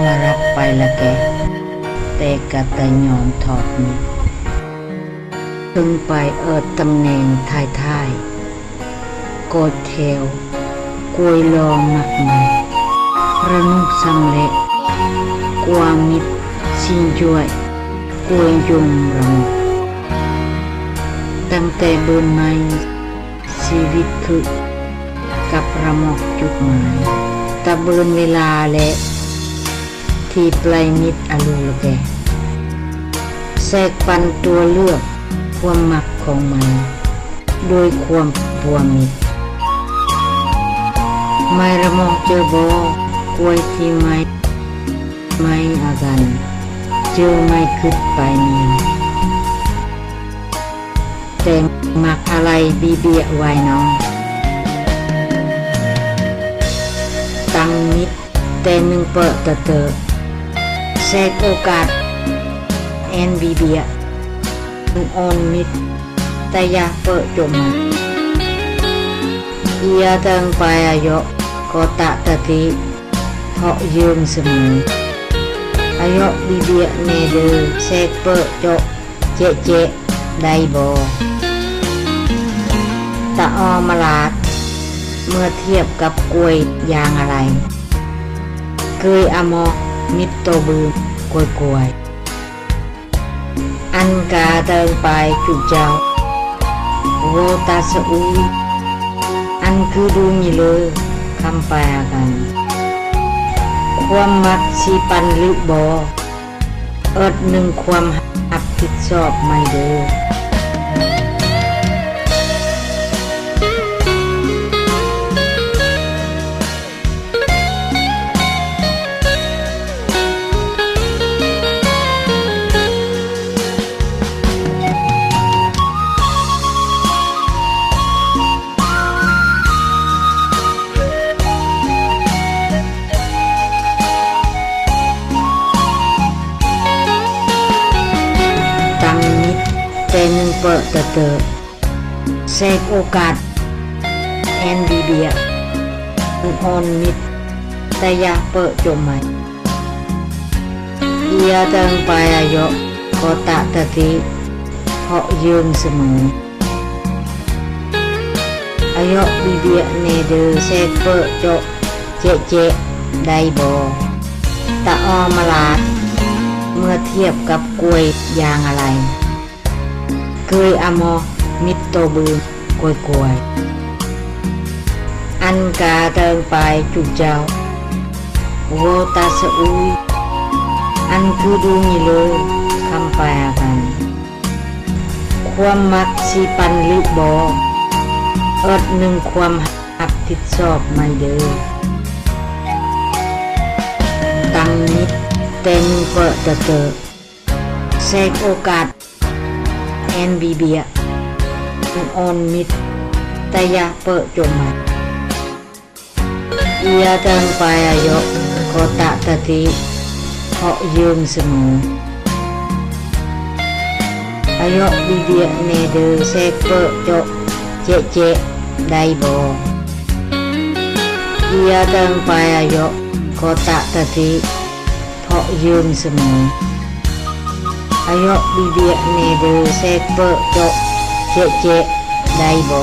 มารับไปละแกแต่กะแต่ยอมถอดมิดถึงไปตำแหน่งท้ายโกดเทวกวยลองหนักมันระนุกสังเละกวามิดสินจวยกวยยงระมุตั้งแต่เบินไม้ชีวิตคือกับระมกจุดหมายตะเบินเวลาและที่ปลายมิดอลูละแกแทรกปันตัวเลือกความมักของมันโดยความปัวมิดไม่ระมองเจอบอกวยที่ไม่อากันเจอไม่ขึ้นไปนี่แต่มักอะไรบีเบียไว้น้องตั้งมิดแต่หนึ่งเปิดเตอแทรกโอกาสแอนบีเบียออนมิดแต่อยากเปิดจมเอียเติงไปอายุก็ตะตะติเพาะยืมเสมออายุบีเบียเนเดอแทรกเปิดโจเจได้บ่ตะออมลาดเมื่อเทียบกับกล้วยยางอะไรเคยอมอมิดโตบือกล้วยอันกาเติงไปจุเจ้าโวตาสอุยอันคือดูมีเลยคำแปลกันความมักสีปันหรือบอหนึ่งความหักผิดชอบไม่เด้อแต่หนึ่งเปิดเตอแทรกโอกาสแอนบีเบียออนมิดแต่อยากเปิดจมใหม่เอียเติงไปอายุก็ตะตะติเพาะยืมเสมออายุบีเบียเนเดอแทรกเปิดโจเจได้บ่ตะออมลาดเมื่อเทียบกับกล้วยยางอะไรเคยอมอมิดโตบือกวยอันกาเติงไปจุเจ้าโวตาสอุยอันคือดูมีเลยคำแปลกันความมักสีปันหรือบอหนึ่งความหักผิดชอบไม่เด้อตั้งมิดแต่หนึ่งเปิดเตอแทรกโอกาสแอนบีเบียออนมิดแต่อยากเปิดจมใหม่เอียเติงไปอายุก็ตะตะติเพาะยืมเสมออายุบีเบียเนเดอแทรกเปิดโจเจได้บ่เอียเติงไปอายุก็ตะตะติเพาะยืมเสมออายุบีเบียเนเดอแทรกเปิดโจเจได้บ่